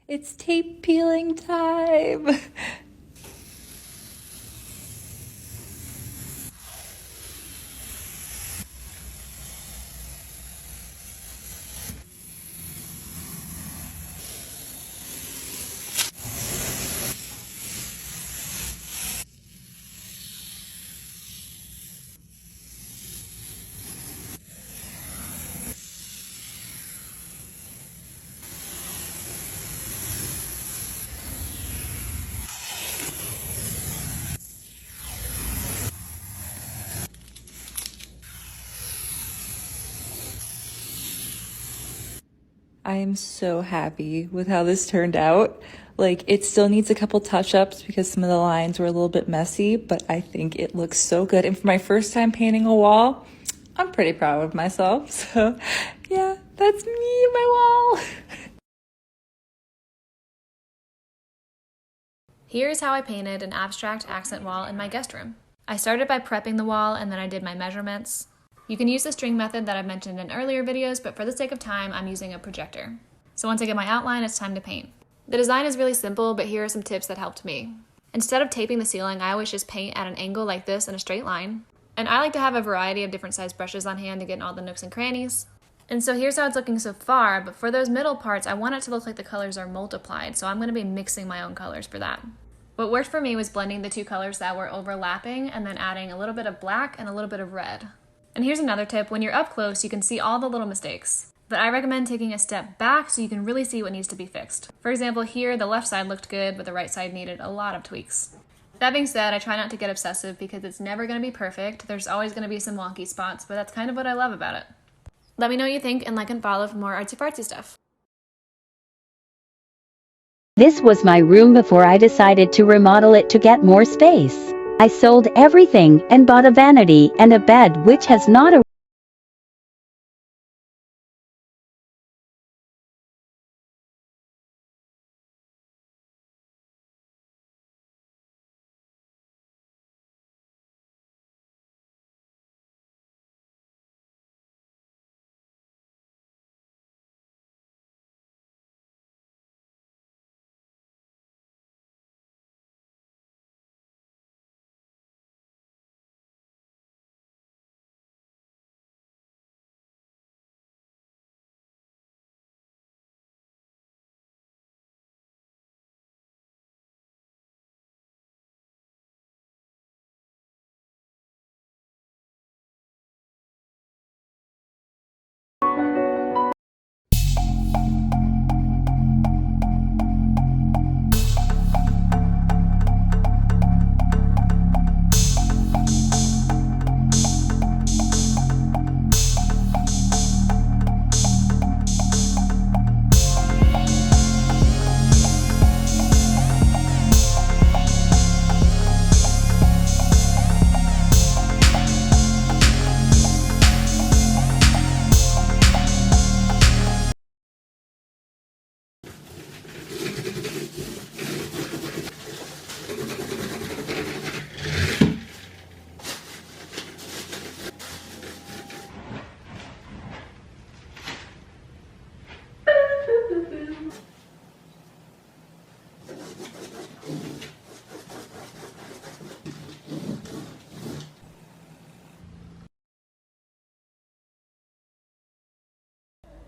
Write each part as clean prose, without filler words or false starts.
It's tape peeling time. I am so happy with how this turned out. Like, it still needs a couple touch-ups because some of the lines were a little bit messy, but I think it looks so good. And for my first time painting a wall, I'm pretty proud of myself. So yeah, that's me and my wall. Here's how I painted an abstract accent wall in my guest room. I started by prepping the wall and then I did my measurements. You can use the string method that I've mentioned in earlier videos, but for the sake of time, I'm using a projector. So once I get my outline, it's time to paint. The design is really simple, but here are some tips that helped me. Instead of taping the ceiling, I always just paint at an angle like this in a straight line. And I like to have a variety of different size brushes on hand to get in all the nooks and crannies. And so here's how it's looking so far, but for those middle parts, I want it to look like the colors are multiplied, so I'm going to be mixing my own colors for that. What worked for me was blending the two colors that were overlapping and then adding a little bit of black and a little bit of red. And here's another tip, when you're up close, you can see all the little mistakes. But I recommend taking a step back so you can really see what needs to be fixed. For example, here the left side looked good, but the right side needed a lot of tweaks. That being said, I try not to get obsessive because it's never going to be perfect. There's always going to be some wonky spots, but that's kind of what I love about it. Let me know what you think and like and follow for more artsy-fartsy stuff. This was my room before I decided to remodel it to get more space. I sold everything and bought a vanity and a bed which has not a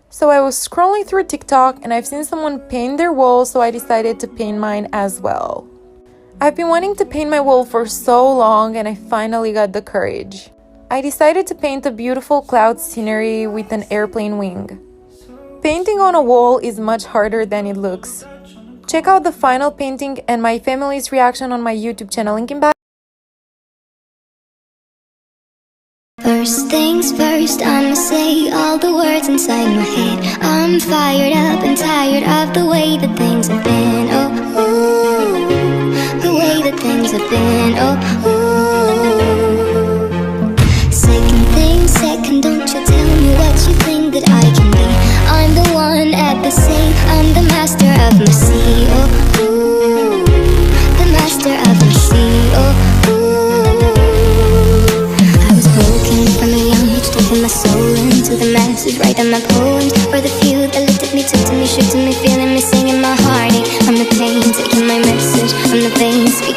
So I was scrolling through TikTok and I've seen someone paint their wall, so I decided to paint mine as well. I've been wanting to paint my wall for so long and I finally got the courage. I decided to paint a beautiful cloud scenery with an airplane wing. Painting on a wall is much harder than it looks. Check out the final painting and my family's reaction on my YouTube channel, link in bio. First things first, I'ma say all the words inside my head. I'm fired up and tired of the way that things have been. Oh, ooh, the way that things have been. Oh, ooh. Second thing second, don't you tell me what you think that I can be. I'm the one at the sea, I'm the master of my sea. Oh, ooh, the master of my sea. Oh, my soul into the masses, writing my poems for the few that looked at me, took to me, shook to me, feeling me, singing my heartache. I'm the pain, taking my message from the veins, speaking